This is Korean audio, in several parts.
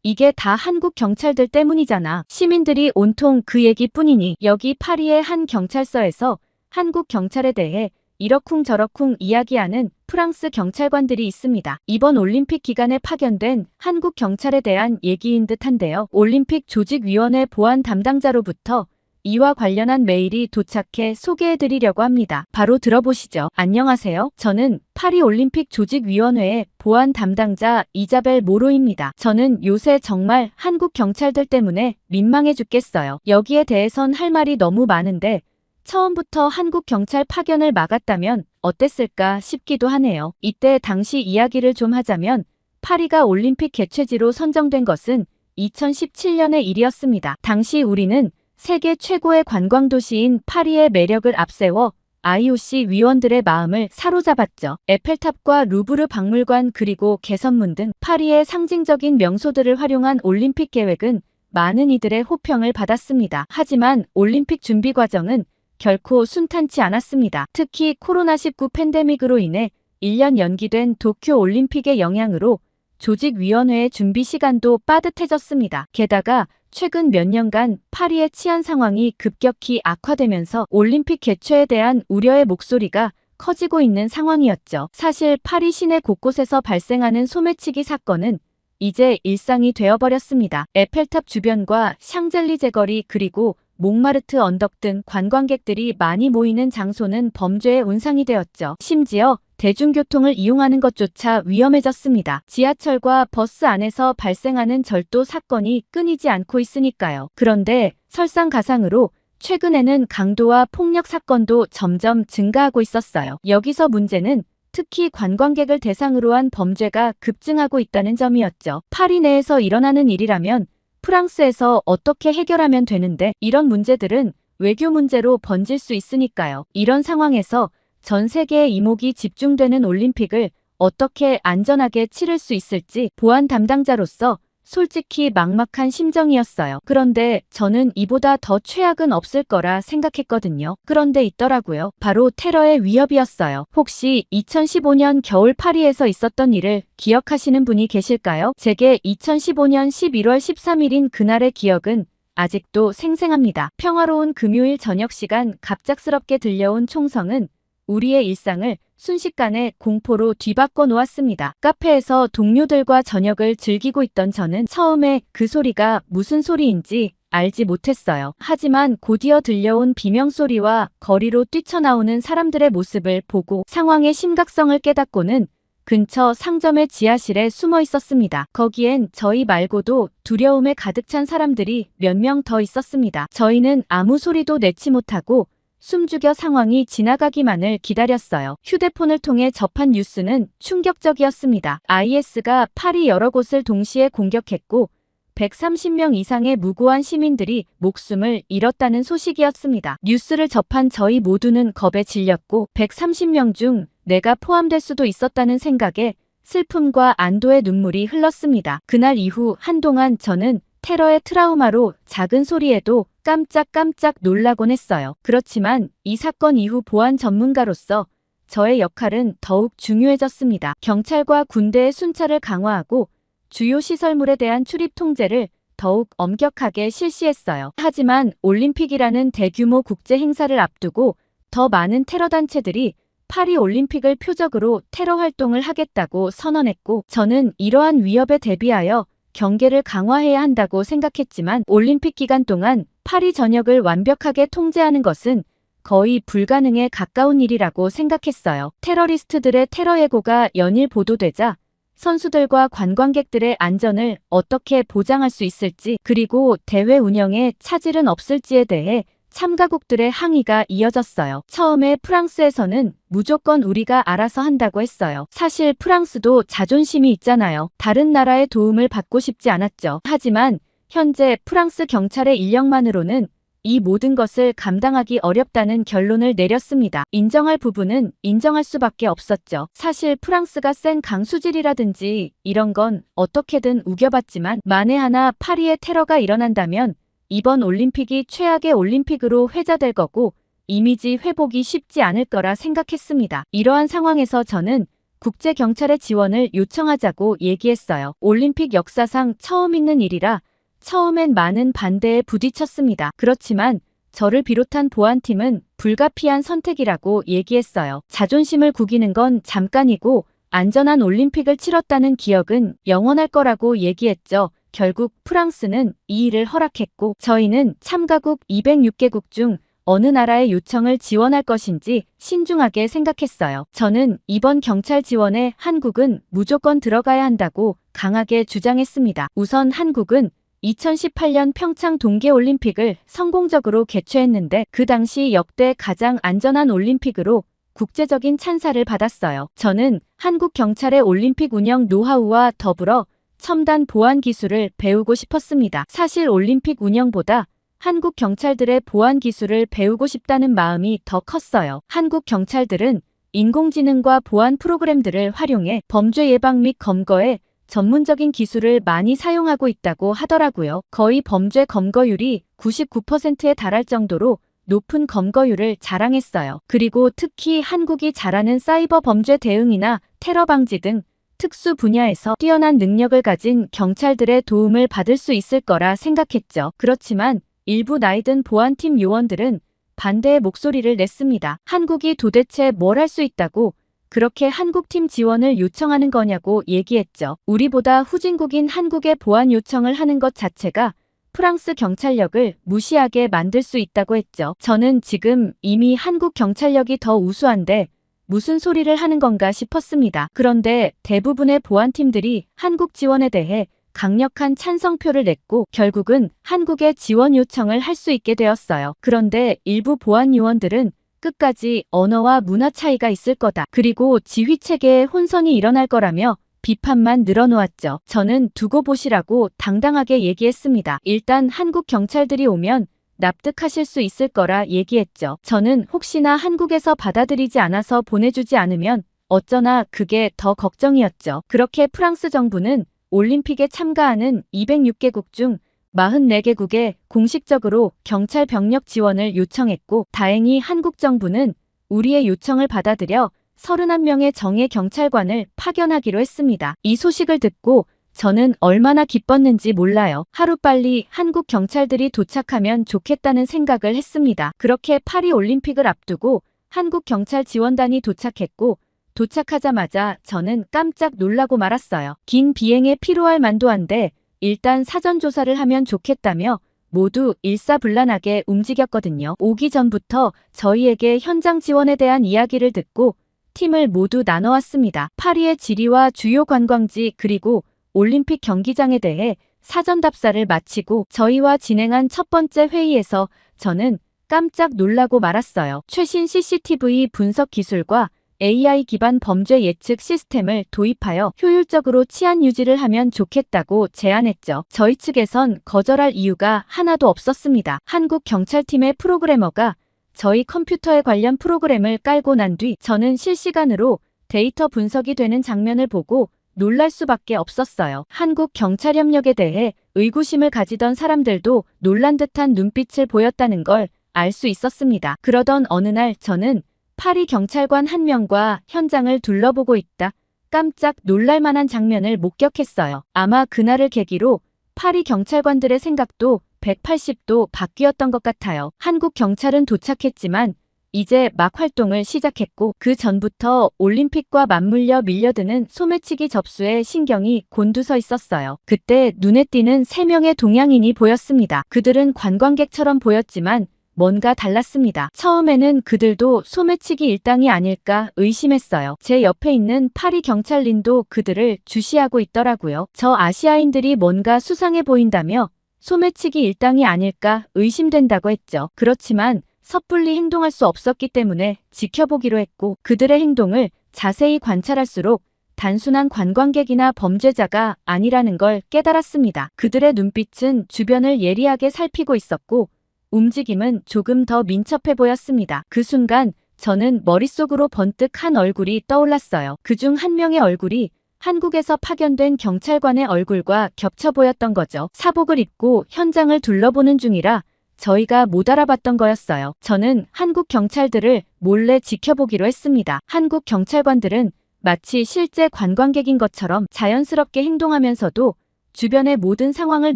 이게 다 한국 경찰들 때문이잖아. 시민들이 온통 그 얘기뿐이니. 여기 파리의 한 경찰서에서 한국 경찰에 대해 이러쿵저러쿵 이야기하는 프랑스 경찰관들이 있습니다. 이번 올림픽 기간에 파견된 한국 경찰에 대한 얘기인 듯한데요. 올림픽 조직위원회 보안 담당자로부터 이와 관련한 메일이 도착해 소개해드리려고 합니다. 바로 들어보시죠. 안녕하세요. 저는 파리 올림픽 조직위원회의 보안 담당자 이자벨 모로입니다. 저는 요새 정말 한국 경찰들 때문에 민망해 죽겠어요. 여기에 대해선 할 말이 너무 많은데 처음부터 한국 경찰 파견을 막았다면 어땠을까 싶기도 하네요. 이때 당시 이야기를 좀 하자면 파리가 올림픽 개최지로 선정된 것은 2017년의 일이었습니다. 당시 우리는 세계 최고의 관광도시인 파리의 매력을 앞세워 IOC 위원들의 마음을 사로잡았죠. 에펠탑과 루브르 박물관 그리고 개선문 등 파리의 상징적인 명소들을 활용한 올림픽 계획은 많은 이들의 호평을 받았습니다. 하지만 올림픽 준비 과정은 결코 순탄치 않았습니다. 특히 코로나19 팬데믹으로 인해 1년 연기된 도쿄 올림픽의 영향으로 조직위원회의 준비 시간도 빠듯해졌습니다. 게다가 최근 몇 년간 파리의 치안 상황이 급격히 악화되면서 올림픽 개최에 대한 우려의 목소리가 커지고 있는 상황이었죠. 사실 파리 시내 곳곳에서 발생하는 소매치기 사건은 이제 일상이 되어버렸습니다. 에펠탑 주변과 샹젤리제 거리 그리고 몽마르트 언덕 등 관광객들이 많이 모이는 장소는 범죄의 온상이 되었죠. 심지어 대중교통을 이용하는 것조차 위험해졌습니다. 지하철과 버스 안에서 발생하는 절도 사건이 끊이지 않고 있으니까요. 그런데 설상가상으로 최근에는 강도와 폭력 사건도 점점 증가하고 있었어요. 여기서 문제는 특히 관광객을 대상으로 한 범죄가 급증하고 있다는 점이었죠. 파리 내에서 일어나는 일이라면 프랑스에서 어떻게 해결하면 되는데 이런 문제들은 외교 문제로 번질 수 있으니까요. 이런 상황에서 전 세계의 이목이 집중되는 올림픽을 어떻게 안전하게 치를 수 있을지 보안 담당자로서 솔직히 막막한 심정이었어요. 그런데 저는 이보다 더 최악은 없을 거라 생각했거든요. 그런데 있더라고요. 바로 테러의 위협이었어요. 혹시 2015년 겨울 파리에서 있었던 일을 기억하시는 분이 계실까요? 제게 2015년 11월 13일인 그날의 기억은 아직도 생생합니다. 평화로운 금요일 저녁 시간 갑작스럽게 들려온 총성은 우리의 일상을 순식간에 공포로 뒤바꿔 놓았습니다. 카페에서 동료들과 저녁을 즐기고 있던 저는 처음에 그 소리가 무슨 소리인지 알지 못했어요. 하지만 곧이어 들려온 비명소리와 거리로 뛰쳐나오는 사람들의 모습을 보고 상황의 심각성을 깨닫고는 근처 상점의 지하실에 숨어 있었습니다. 거기엔 저희 말고도 두려움에 가득 찬 사람들이 몇 명 더 있었습니다. 저희는 아무 소리도 내지 못하고 숨죽여 상황이 지나가기만을 기다렸어요. 휴대폰을 통해 접한 뉴스는 충격적이었습니다. IS가 파리 여러 곳을 동시에 공격했고 130명 이상의 무고한 시민들이 목숨을 잃었다는 소식이었습니다. 뉴스를 접한 저희 모두는 겁에 질렸고 130명 중 내가 포함될 수도 있었다는 생각에 슬픔과 안도의 눈물이 흘렀습니다. 그날 이후 한동안 저는 테러의 트라우마로 작은 소리에도 깜짝깜짝 놀라곤 했어요. 그렇지만 이 사건 이후 보안 전문가로서 저의 역할은 더욱 중요해졌습니다. 경찰과 군대의 순찰을 강화하고 주요 시설물에 대한 출입 통제를 더욱 엄격하게 실시했어요. 하지만 올림픽이라는 대규모 국제 행사를 앞두고 더 많은 테러 단체들이 파리 올림픽을 표적으로 테러 활동을 하겠다고 선언했고 저는 이러한 위협에 대비하여 경계를 강화해야 한다고 생각했지만 올림픽 기간 동안 파리 전역을 완벽하게 통제하는 것은 거의 불가능에 가까운 일이라고 생각했어요. 테러리스트들의 테러 예고가 연일 보도되자 선수들과 관광객들의 안전을 어떻게 보장할 수 있을지 그리고 대회 운영에 차질은 없을지에 대해 참가국들의 항의가 이어졌어요. 처음에 프랑스에서는 무조건 우리가 알아서 한다고 했어요. 사실 프랑스도 자존심이 있잖아요. 다른 나라의 도움을 받고 싶지 않았죠. 하지만 현재 프랑스 경찰의 인력만으로는 이 모든 것을 감당하기 어렵다는 결론을 내렸습니다. 인정할 부분은 인정할 수밖에 없었죠. 사실 프랑스가 센 강수질이라든지 이런 건 어떻게든 우겨봤지만 만에 하나 파리에 테러가 일어난다면 이번 올림픽이 최악의 올림픽으로 회자될 거고 이미지 회복이 쉽지 않을 거라 생각했습니다. 이러한 상황에서 저는 국제경찰의 지원을 요청하자고 얘기했어요. 올림픽 역사상 처음 있는 일이라 처음엔 많은 반대에 부딪혔습니다. 그렇지만 저를 비롯한 보안팀은 불가피한 선택이라고 얘기했어요. 자존심을 구기는 건 잠깐이고 안전한 올림픽을 치렀다는 기억은 영원할 거라고 얘기했죠. 결국 프랑스는 이 일을 허락했고 저희는 참가국 206개국 중 어느 나라의 요청을 지원할 것인지 신중하게 생각했어요. 저는 이번 경찰 지원에 한국은 무조건 들어가야 한다고 강하게 주장했습니다. 우선 한국은 2018년 평창 동계올림픽을 성공적으로 개최했는데 그 당시 역대 가장 안전한 올림픽으로 국제적인 찬사를 받았어요. 저는 한국 경찰의 올림픽 운영 노하우와 더불어 첨단 보안 기술을 배우고 싶었습니다. 사실 올림픽 운영보다 한국 경찰들의 보안 기술을 배우고 싶다는 마음이 더 컸어요. 한국 경찰들은 인공지능과 보안 프로그램들을 활용해 범죄 예방 및 검거에 전문적인 기술을 많이 사용하고 있다고 하더라고요. 거의 범죄 검거율이 99%에 달할 정도로 높은 검거율을 자랑했어요. 그리고 특히 한국이 잘하는 사이버 범죄 대응이나 테러 방지 등 특수 분야에서 뛰어난 능력을 가진 경찰들의 도움을 받을 수 있을 거라 생각했죠. 그렇지만 일부 나이든 보안팀 요원들은 반대의 목소리를 냈습니다. 한국이 도대체 뭘 할 수 있다고 그렇게 한국팀 지원을 요청하는 거냐고 얘기했죠. 우리보다 후진국인 한국에 보안 요청을 하는 것 자체가 프랑스 경찰력을 무시하게 만들 수 있다고 했죠. 저는 지금 이미 한국 경찰력이 더 우수한데 무슨 소리를 하는 건가 싶었습니다. 그런데 대부분의 보안팀들이 한국 지원에 대해 강력한 찬성표를 냈고 결국은 한국의 지원 요청을 할 수 있게 되었어요. 그런데 일부 보안 요원들은 끝까지 언어와 문화 차이가 있을 거다. 그리고 지휘 체계에 혼선이 일어날 거라며 비판만 늘어놓았죠. 저는 두고 보시라고 당당하게 얘기했습니다. 일단 한국 경찰들이 오면 납득하실 수 있을 거라 얘기했죠. 저는 혹시나 한국에서 받아들이지 않아서 보내주지 않으면 어쩌나 그게 더 걱정이었죠. 그렇게 프랑스 정부는 올림픽에 참가하는 206개국 중 44개국에 공식적으로 경찰 병력 지원을 요청했고 다행히 한국 정부는 우리의 요청을 받아들여 31명의 정예 경찰관을 파견하기로 했습니다. 이 소식을 듣고 저는 얼마나 기뻤는지 몰라요. 하루빨리 한국 경찰들이 도착하면 좋겠다는 생각을 했습니다. 그렇게 파리 올림픽을 앞두고 한국 경찰 지원단이 도착했고 도착하자마자 저는 깜짝 놀라고 말았어요. 긴 비행에 피로할 만도 한데 일단 사전 조사를 하면 좋겠다며 모두 일사불란하게 움직였거든요. 오기 전부터 저희에게 현장 지원에 대한 이야기를 듣고 팀을 모두 나눠왔습니다. 파리의 지리와 주요 관광지 그리고 올림픽 경기장에 대해 사전 답사를 마치고 저희와 진행한 첫 번째 회의에서 저는 깜짝 놀라고 말았어요. 최신 CCTV 분석 기술과 AI 기반 범죄 예측 시스템을 도입하여 효율적으로 치안 유지를 하면 좋겠다고 제안했죠. 저희 측에선 거절할 이유가 하나도 없었습니다. 한국 경찰팀의 프로그래머가 저희 컴퓨터에 관련 프로그램을 깔고 난 뒤 저는 실시간으로 데이터 분석이 되는 장면을 보고 놀랄 수밖에 없었어요. 한국 경찰 협력에 대해 의구심을 가지던 사람들도 놀란 듯한 눈빛을 보였다는 걸 알 수 있었습니다. 그러던 어느 날 저는 파리 경찰관 한 명과 현장을 둘러보고 있다 깜짝 놀랄만한 장면을 목격했어요. 아마 그날을 계기로 파리 경찰관들의 생각도 180도 바뀌었던 것 같아요. 한국 경찰은 도착했지만 이제 막 활동을 시작했고 그 전부터 올림픽과 맞물려 밀려드는 소매치기 접수에 신경이 곤두서 있었어요. 그때 눈에 띄는 3명의 동양인이 보였습니다. 그들은 관광객처럼 보였지만 뭔가 달랐습니다. 처음에는 그들도 소매치기 일당이 아닐까 의심했어요. 제 옆에 있는 파리 경찰린도 그들을 주시하고 있더라고요. 저 아시아인들이 뭔가 수상해 보인다며 소매치기 일당이 아닐까 의심된다고 했죠. 그렇지만 섣불리 행동할 수 없었기 때문에 지켜보기로 했고 그들의 행동을 자세히 관찰할수록 단순한 관광객이나 범죄자가 아니라는 걸 깨달았습니다. 그들의 눈빛은 주변을 예리하게 살피고 있었고 움직임은 조금 더 민첩해 보였습니다. 그 순간 저는 머릿속으로 번뜩 한 얼굴이 떠올랐어요. 그중 한 명의 얼굴이 한국에서 파견된 경찰관의 얼굴과 겹쳐 보였던 거죠. 사복을 입고 현장을 둘러보는 중이라 저희가 못 알아봤던 거였어요. 저는 한국 경찰들을 몰래 지켜보기로 했습니다. 한국 경찰관들은 마치 실제 관광객인 것처럼 자연스럽게 행동하면서도 주변의 모든 상황을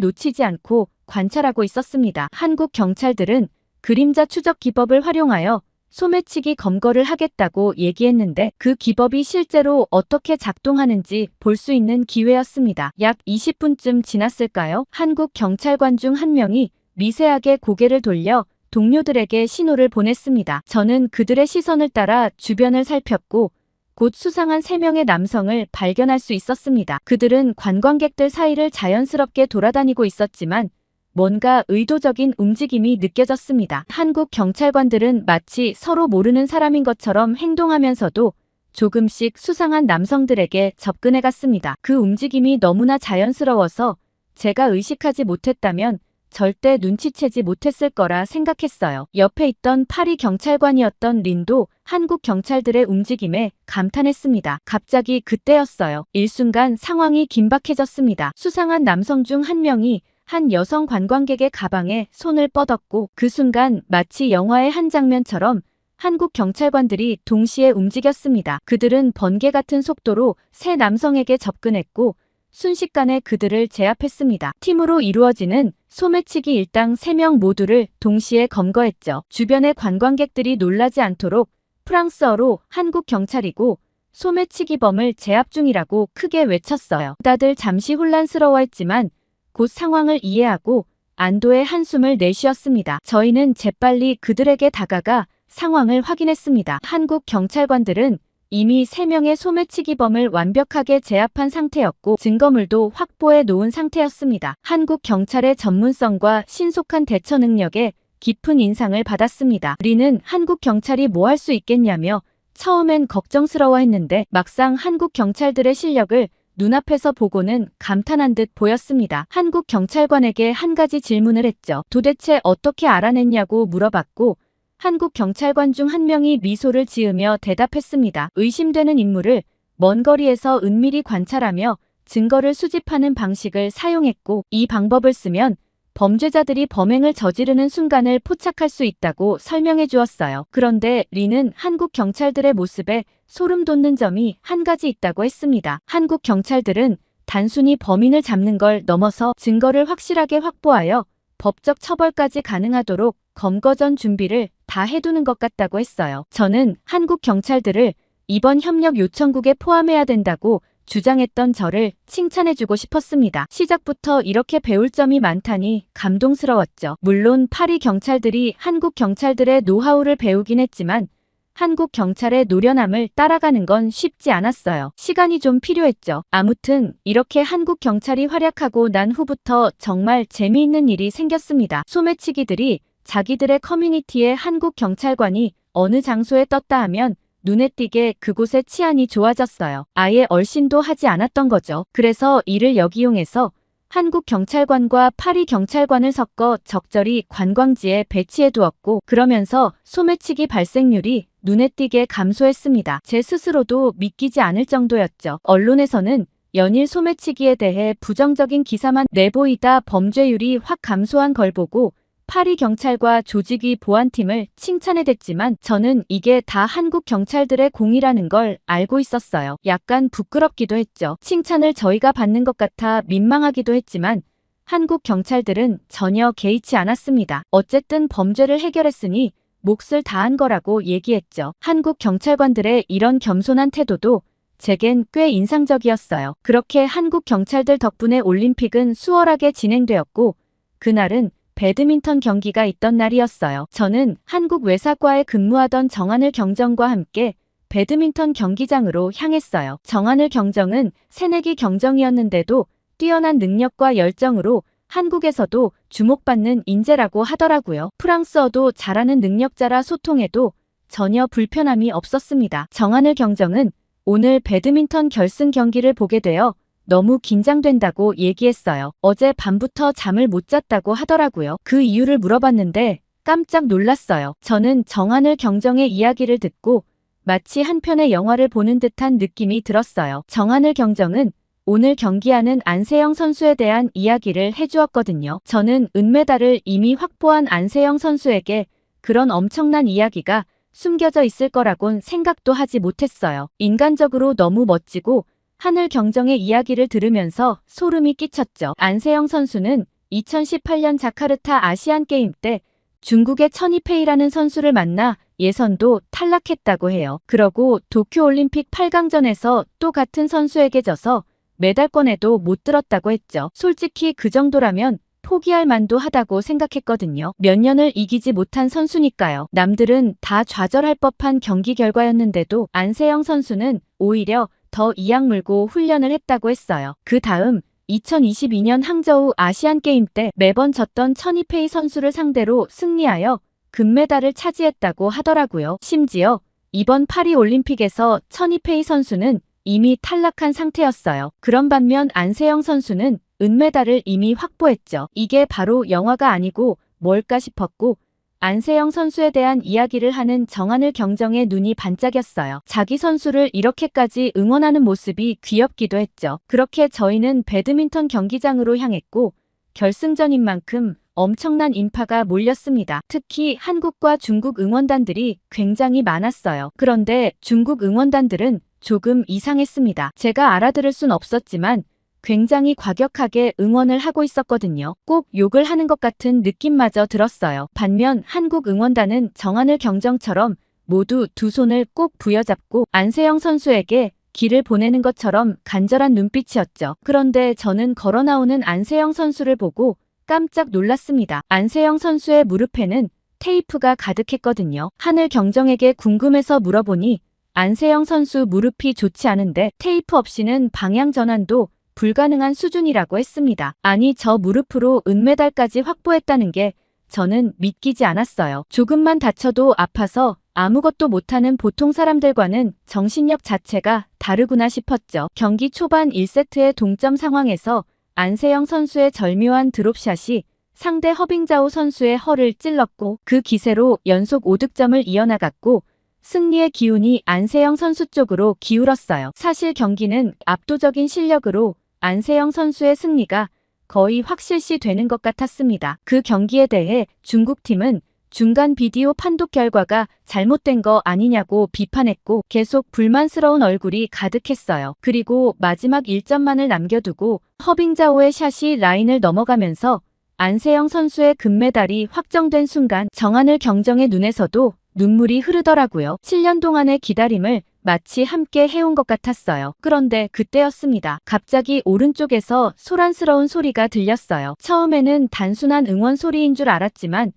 놓치지 않고 관찰하고 있었습니다. 한국 경찰들은 그림자 추적 기법을 활용하여 소매치기 검거를 하겠다고 얘기했는데 그 기법이 실제로 어떻게 작동하는지 볼 수 있는 기회였습니다. 약 20분쯤 지났을까요? 한국 경찰관 중 한 명이 미세하게 고개를 돌려 동료들에게 신호를 보냈습니다. 저는 그들의 시선을 따라 주변을 살폈고 곧 수상한 3명의 남성을 발견할 수 있었습니다. 그들은 관광객들 사이를 자연스럽게 돌아다니고 있었지만 뭔가 의도적인 움직임이 느껴졌습니다. 한국 경찰관들은 마치 서로 모르는 사람인 것처럼 행동하면서도 조금씩 수상한 남성들에게 접근해 갔습니다. 그 움직임이 너무나 자연스러워서 제가 의식하지 못했다면 절대 눈치채지 못했을 거라 생각했어요. 옆에 있던 파리 경찰관이었던 린도 한국 경찰들의 움직임에 감탄했습니다. 갑자기 그때였어요. 일순간 상황이 긴박해졌습니다. 수상한 남성 중 한 명이 한 여성 관광객의 가방에 손을 뻗었고 그 순간 마치 영화의 한 장면처럼 한국 경찰관들이 동시에 움직였습니다. 그들은 번개 같은 속도로 세 남성에게 접근했고 순식간에 그들을 제압했습니다. 팀으로 이루어지는 소매치기 일당 3명 모두를 동시에 검거했죠. 주변의 관광객들이 놀라지 않도록 프랑스어로 한국 경찰이고 소매치기범을 제압 중이라고 크게 외쳤어요. 다들 잠시 혼란스러워했지만 곧 상황을 이해하고 안도의 한숨을 내쉬었습니다. 저희는 재빨리 그들에게 다가가 상황을 확인했습니다. 한국 경찰관들은 이미 3명의 소매치기범을 완벽하게 제압한 상태였고 증거물도 확보해 놓은 상태였습니다. 한국 경찰의 전문성과 신속한 대처 능력에 깊은 인상을 받았습니다. 린은 한국 경찰이 뭐 할 수 있겠냐며 처음엔 걱정스러워했는데 막상 한국 경찰들의 실력을 눈앞에서 보고는 감탄한 듯 보였습니다. 한국 경찰관에게 한 가지 질문을 했죠. 도대체 어떻게 알아냈냐고 물어봤고 한국 경찰관 중 한 명이 미소를 지으며 대답했습니다. 의심되는 인물을 먼 거리에서 은밀히 관찰하며 증거를 수집하는 방식을 사용했고 이 방법을 쓰면 범죄자들이 범행을 저지르는 순간을 포착할 수 있다고 설명해 주었어요. 그런데 린은 한국 경찰들의 모습에 소름 돋는 점이 한 가지 있다고 했습니다. 한국 경찰들은 단순히 범인을 잡는 걸 넘어서 증거를 확실하게 확보하여 법적 처벌까지 가능하도록 검거 전 준비를 다 해두는 것 같다고 했어요. 저는 한국 경찰들을 이번 협력 요청국에 포함해야 된다고 주장했던 저를 칭찬해주고 싶었습니다. 시작부터 이렇게 배울 점이 많다니 감동스러웠죠. 물론 파리 경찰들이 한국 경찰들의 노하우를 배우긴 했지만 한국 경찰의 노련함을 따라가는 건 쉽지 않았어요. 시간이 좀 필요했죠. 아무튼 이렇게 한국 경찰이 활약하고 난 후부터 정말 재미있는 일이 생겼습니다. 소매치기들이 자기들의 커뮤니티에 한국 경찰관이 어느 장소에 떴다 하면 눈에 띄게 그곳의 치안이 좋아졌어요. 아예 얼씬도 하지 않았던 거죠. 그래서 이를 역이용해서 한국 경찰관과 파리 경찰관을 섞어 적절히 관광지에 배치해 두었고 그러면서 소매치기 발생률이 눈에 띄게 감소했습니다. 제 스스로도 믿기지 않을 정도였죠. 언론에서는 연일 소매치기에 대해 부정적인 기사만 내보이다 범죄율이 확 감소한 걸 보고 파리 경찰과 조직위 보안팀을 칭찬해댔지만 저는 이게 다 한국 경찰들의 공이라는 걸 알고 있었어요. 약간 부끄럽기도 했죠. 칭찬을 저희가 받는 것 같아 민망하기도 했지만 한국 경찰들은 전혀 개의치 않았습니다. 어쨌든 범죄를 해결했으니 몫을 다한 거라고 얘기했죠. 한국 경찰관들의 이런 겸손한 태도도 제겐 꽤 인상적이었어요. 그렇게 한국 경찰들 덕분에 올림픽은 수월하게 진행되었고 그날은 배드민턴 경기가 있던 날이었어요. 저는 한국 외사과에 근무하던 정하늘 경정과 함께 배드민턴 경기장으로 향했어요. 정하늘 경정은 새내기 경정이었는데도 뛰어난 능력과 열정으로 한국에서도 주목받는 인재라고 하더라고요. 프랑스어도 잘하는 능력자라 소통해도 전혀 불편함이 없었습니다. 정하늘 경정은 오늘 배드민턴 결승 경기를 보게 되어 너무 긴장된다고 얘기했어요. 어제 밤부터 잠을 못 잤다고 하더라고요. 그 이유를 물어봤는데 깜짝 놀랐어요. 저는 정하늘 경정의 이야기를 듣고 마치 한 편의 영화를 보는 듯한 느낌이 들었어요. 정하늘 경정은 오늘 경기하는 안세영 선수에 대한 이야기를 해주었거든요. 저는 은메달을 이미 확보한 안세영 선수에게 그런 엄청난 이야기가 숨겨져 있을 거라곤 생각도 하지 못했어요. 인간적으로 너무 멋지고 하늘 경정의 이야기를 들으면서 소름이 끼쳤죠. 안세영 선수는 2018년 자카르타 아시안게임 때 중국의 천이페이라는 선수를 만나 예선도 탈락했다고 해요. 그러고 도쿄올림픽 8강전에서 또 같은 선수에게 져서 메달권에도 못 들었다고 했죠. 솔직히 그 정도라면 포기할 만도 하다고 생각했거든요. 몇 년을 이기지 못한 선수니까요. 남들은 다 좌절할 법한 경기 결과였는데도 안세영 선수는 오히려 더 이악 물고 훈련을 했다고 했어요. 그 다음 2022년 항저우 아시안게임 때 매번 졌던 천이페이 선수를 상대로 승리하여 금메달을 차지했다고 하더라고요. 심지어 이번 파리올림픽에서 천이페이 선수는 이미 탈락한 상태였어요. 그런 반면 안세영 선수는 은메달을 이미 확보했죠. 이게 바로 영화가 아니고 뭘까 싶었고 안세영 선수에 대한 이야기를 하는 정하늘 경정의 눈이 반짝였어요. 자기 선수를 이렇게까지 응원하는 모습이 귀엽기도 했죠. 그렇게 저희는 배드민턴 경기장으로 향했고 결승전인 만큼 엄청난 인파가 몰렸습니다. 특히 한국과 중국 응원단들이 굉장히 많았어요. 그런데 중국 응원단들은 조금 이상했습니다. 제가 알아들을 순 없었지만 굉장히 과격하게 응원을 하고 있었거든요. 꼭 욕을 하는 것 같은 느낌마저 들었어요. 반면 한국 응원단은 정하늘 경정처럼 모두 두 손을 꼭 부여잡고 안세영 선수에게 기를 보내는 것처럼 간절한 눈빛이었죠. 그런데 저는 걸어 나오는 안세영 선수를 보고 깜짝 놀랐습니다. 안세영 선수의 무릎에는 테이프가 가득했거든요. 하늘 경정에게 궁금해서 물어보니 안세영 선수 무릎이 좋지 않은데 테이프 없이는 방향 전환도 불가능한 수준이라고 했습니다. 아니 저 무릎으로 은메달까지 확보했다는 게 저는 믿기지 않았어요. 조금만 다쳐도 아파서 아무것도 못하는 보통 사람들과는 정신력 자체가 다르구나 싶었죠. 경기 초반 1세트의 동점 상황에서 안세영 선수의 절묘한 드롭샷이 상대 허빙자오 선수의 허를 찔렀고 그 기세로 연속 5득점을 이어나갔고 승리의 기운이 안세영 선수 쪽으로 기울었어요. 사실 경기는 압도적인 실력으로 안세영 선수의 승리가 거의 확실시 되는 것 같았습니다. 그 경기에 대해 중국팀은 중간 비디오 판독 결과가 잘못된 거 아니냐고 비판했고 계속 불만스러운 얼굴이 가득했어요. 그리고 마지막 1점만을 남겨두고 허빙자오의 샷이 라인을 넘어가면서 안세영 선수의 금메달이 확정된 순간 정하늘 경정의 눈에서도 눈물이 흐르더라고요. 7년 동안의 기다림을 마치 함께 해온 것 같았어요. 그런데 그때였습니다. 갑자기 오른쪽에서 소란스러운 소리가 들렸어요. 처음에는 단순한 응원 소리인 줄 알았지만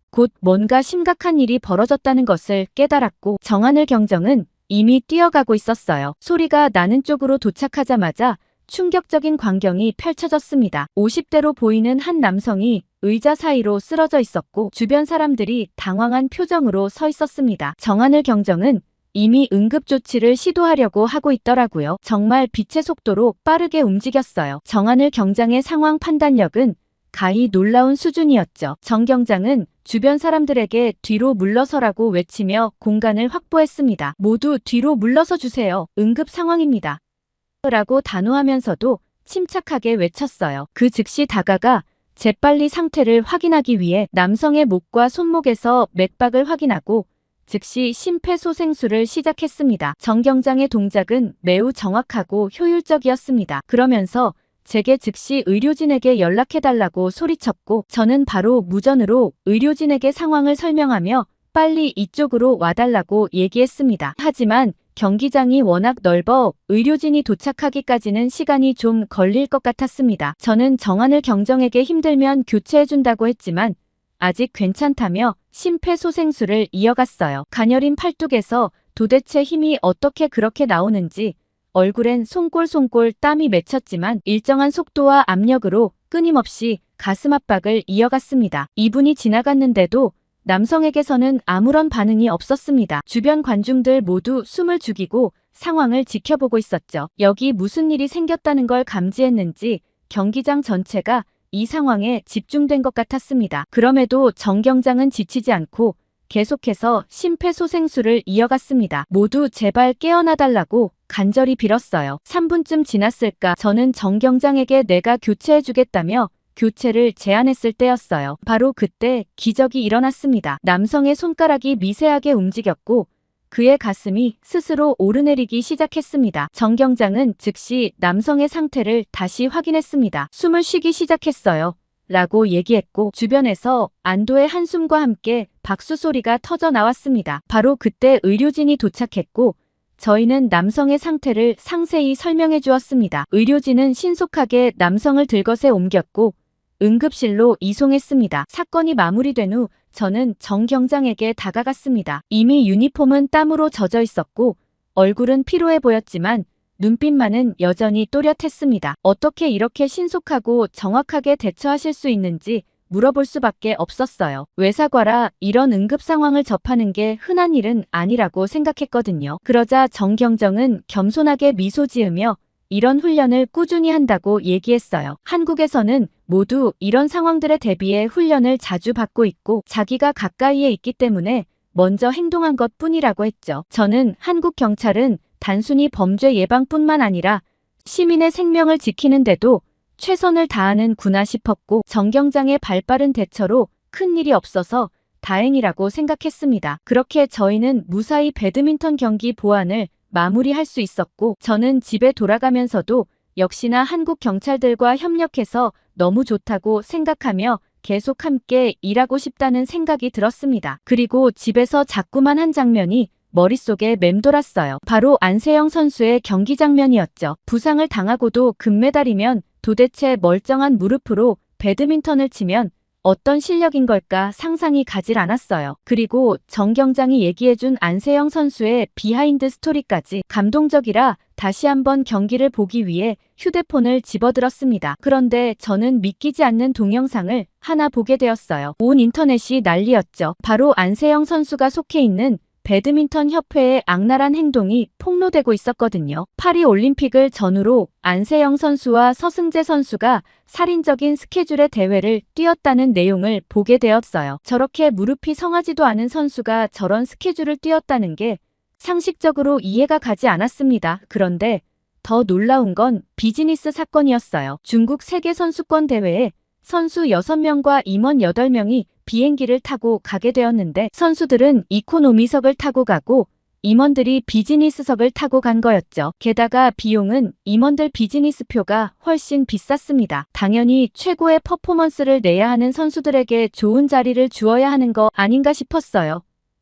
곧 뭔가 심각한 일이 벌어졌다는 것을 깨달았고 정하늘 경정은 이미 뛰어가고 있었어요. 소리가 나는 쪽으로 도착하자마자 충격적인 광경이 펼쳐졌습니다. 50대로 보이는 한 남성이 의자 사이로 쓰러져 있었고 주변 사람들이 당황한 표정으로 서 있었습니다. 정하늘 경정은 이미 응급조치를 시도하려고 하고 있더라고요. 정말 빛의 속도로 빠르게 움직였어요. 정하늘 경장의 상황 판단력은 가히 놀라운 수준이었죠. 정 경장은 주변 사람들에게 뒤로 물러서라고 외치며 공간을 확보했습니다. 모두 뒤로 물러서 주세요. 응급 상황입니다. 라고 단호하면서도 침착하게 외쳤어요. 그 즉시 다가가 재빨리 상태를 확인하기 위해 남성의 목과 손목에서 맥박을 확인하고 즉시 심폐소생술을 시작했습니다. 정 경장의 동작은 매우 정확하고 효율적이었습니다. 그러면서 제게 즉시 의료진에게 연락해달라고 소리쳤고 저는 바로 무전으로 의료진에게 상황을 설명하며 빨리 이쪽으로 와달라고 얘기했습니다. 하지만 경기장이 워낙 넓어 의료진이 도착하기까지는 시간이 좀 걸릴 것 같았습니다. 저는 정하늘 경정에게 힘들면 교체해준다고 했지만 아직 괜찮다며 심폐소생술을 이어갔어요. 가녀린 팔뚝에서 도대체 힘이 어떻게 그렇게 나오는지 얼굴엔 송골송골 땀이 맺혔지만 일정한 속도와 압력으로 끊임없이 가슴 압박을 이어갔습니다. 2분이 지나갔는데도 남성에게서는 아무런 반응이 없었습니다. 주변 관중들 모두 숨을 죽이고 상황을 지켜보고 있었죠. 여기 무슨 일이 생겼다는 걸 감지했는지 경기장 전체가 이 상황에 집중된 것 같았습니다. 그럼에도 정 경장은 지치지 않고 계속해서 심폐소생술을 이어갔습니다. 모두 제발 깨어나달라고 간절히 빌었어요. 3분쯤 지났을까 저는 정 경장에게 내가 교체해주겠다며 교체를 제안했을 때였어요. 바로 그때 기적이 일어났습니다. 남성의 손가락이 미세하게 움직였고 그의 가슴이 스스로 오르내리기 시작했습니다. 정 경장은 즉시 남성의 상태를 다시 확인했습니다. 숨을 쉬기 시작했어요. 라고 얘기했고 주변에서 안도의 한숨과 함께 박수 소리가 터져 나왔습니다. 바로 그때 의료진이 도착했고 저희는 남성의 상태를 상세히 설명해 주었습니다. 의료진은 신속하게 남성을 들것에 옮겼고 응급실로 이송했습니다. 사건이 마무리된 후 저는 정 경장에게 다가갔습니다. 이미 유니폼은 땀으로 젖어 있었고 얼굴은 피로해 보였지만 눈빛만은 여전히 또렷했습니다. 어떻게 이렇게 신속하고 정확하게 대처하실 수 있는지 물어볼 수밖에 없었어요. 외사과라 이런 응급 상황을 접하는 게 흔한 일은 아니라고 생각했거든요. 그러자 정 경정은 겸손하게 미소 지으며 이런 훈련을 꾸준히 한다고 얘기했어요. 한국에서는 모두 이런 상황들에 대비해 훈련을 자주 받고 있고 자기가 가까이에 있기 때문에 먼저 행동한 것뿐이라고 했죠. 저는 한국 경찰은 단순히 범죄 예방뿐만 아니라 시민의 생명을 지키는데도 최선을 다하는 구나 싶었고 정 경장의 발빠른 대처로 큰일이 없어서 다행이라고 생각했습니다. 그렇게 저희는 무사히 배드민턴 경기 보완을 마무리할 수 있었고 저는 집에 돌아가면서도 역시나 한국 경찰들과 협력해서 너무 좋다고 생각하며 계속 함께 일하고 싶다는 생각이 들었습니다. 그리고 집에서 자꾸만 한 장면이 머릿속에 맴돌았어요. 바로 안세영 선수의 경기 장면이었죠. 부상을 당하고도 금메달이면 도대체 멀쩡한 무릎으로 배드민턴을 치면 어떤 실력인 걸까 상상이 가질 않았어요. 그리고 정 경장이 얘기해준 안세영 선수의 비하인드 스토리까지 감동적이라 다시 한번 경기를 보기 위해 휴대폰을 집어들었습니다. 그런데 저는 믿기지 않는 동영상을 하나 보게 되었어요. 온 인터넷이 난리였죠. 바로 안세영 선수가 속해 있는 배드민턴 협회의 악랄한 행동이 폭로되고 있었거든요. 파리 올림픽을 전후로 안세영 선수와 서승재 선수가 살인적인 스케줄의 대회를 뛰었다는 내용을 보게 되었어요. 저렇게 무릎이 성하지도 않은 선수가 저런 스케줄을 뛰었다는 게 상식적으로 이해가 가지 않았습니다. 그런데 더 놀라운 건 비즈니스 사건이었어요. 중국 세계선수권 대회에 선수 6명과 임원 8명이 비행기를 타고 가게 되었는데 선수들은 이코노미석을 타고 가고 임원들이 비즈니스석을 타고 간 거였죠. 게다가 비용은 임원들 비즈니스표가 훨씬 비쌌습니다. 당연히 최고의 퍼포먼스를 내야 하는 선수들에게 좋은 자리를 주어야 하는 거 아닌가 싶었어요.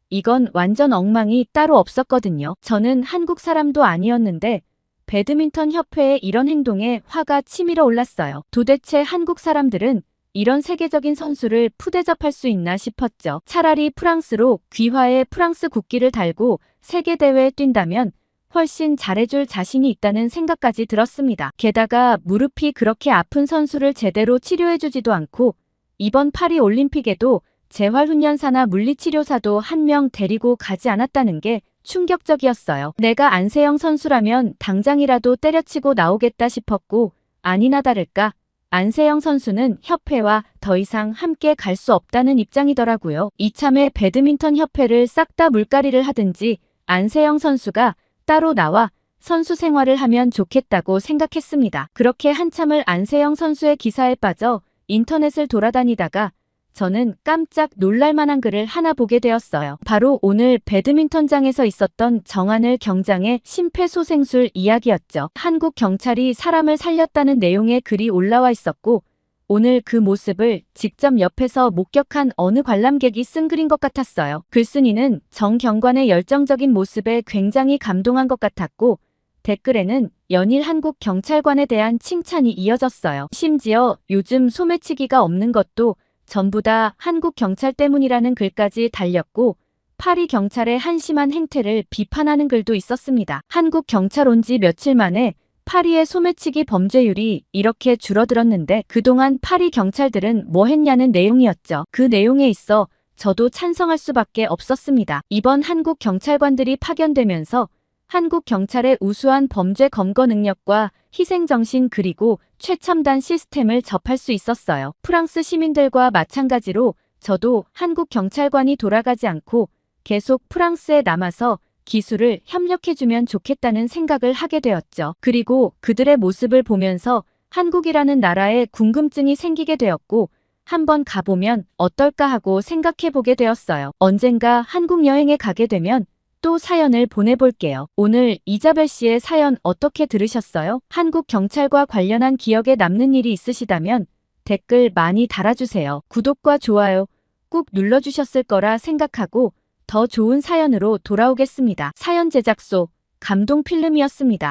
이건 완전 엉망이 따로 없었거든요. 저는 한국 사람도 아니었는데 배드민턴 협회의 이런 행동에 화가 치밀어 올랐어요. 도대체 한국 사람들은 이런 세계적인 선수를 푸대접할 수 있나 싶었죠. 차라리 프랑스로 귀화의 프랑스 국기를 달고 세계대회에 뛴다면 훨씬 잘해줄 자신이 있다는 생각까지 들었습니다. 게다가 무릎이 그렇게 아픈 선수를 제대로 치료해주지도 않고 이번 파리 올림픽에도 재활훈련사나 물리치료사도 한 명 데리고 가지 않았다는 게 충격적이었어요. 내가 안세영 선수라면 당장이라도 때려치고 나오겠다 싶었고 아니나 다를까 안세영 선수는 협회와 더 이상 함께 갈 수 없다는 입장이더라고요. 이참에 배드민턴 협회를 싹 다 물갈이를 하든지 안세영 선수가 따로 나와 선수 생활을 하면 좋겠다고 생각했습니다. 그렇게 한참을 안세영 선수의 기사에 빠져 인터넷을 돌아다니다가 저는 깜짝 놀랄만한 글을 하나 보게 되었어요. 바로 오늘 배드민턴장에서 있었던 정하늘 경장의 심폐소생술 이야기였죠. 한국 경찰이 사람을 살렸다는 내용의 글이 올라와 있었고 오늘 그 모습을 직접 옆에서 목격한 어느 관람객이 쓴 글인 것 같았어요. 글쓴이는 정 경관의 열정적인 모습에 굉장히 감동한 것 같았고 댓글에는 연일 한국 경찰관에 대한 칭찬이 이어졌어요. 심지어 요즘 소매치기가 없는 것도 전부 다 한국 경찰 때문이라는 글까지 달렸고 파리 경찰의 한심한 행태를 비판하는 글도 있었습니다. 한국 경찰 온 지 며칠 만에 파리의 소매치기 범죄율이 이렇게 줄어들었는데 그동안 파리 경찰들은 뭐 했냐는 내용이었죠. 그 내용에 있어 저도 찬성할 수밖에 없었습니다. 이번 한국 경찰관들이 파견되면서 한국 경찰의 우수한 범죄 검거 능력과 희생정신 그리고 최첨단 시스템을 접할 수 있었어요. 프랑스 시민들과 마찬가지로 저도 한국 경찰관이 돌아가지 않고 계속 프랑스에 남아서 기술을 협력해주면 좋겠다는 생각을 하게 되었죠. 그리고 그들의 모습을 보면서 한국이라는 나라에 궁금증이 생기게 되었고 한번 가보면 어떨까 하고 생각해보게 되었어요. 언젠가 한국 여행에 가게 되면 또 사연을 보내볼게요. 오늘 이자벨 씨의 사연 어떻게 들으셨어요? 한국 경찰과 관련한 기억에 남는 일이 있으시다면 댓글 많이 달아주세요. 구독과 좋아요 꾹 눌러주셨을 거라 생각하고 더 좋은 사연으로 돌아오겠습니다. 사연 제작소 감동필름이었습니다.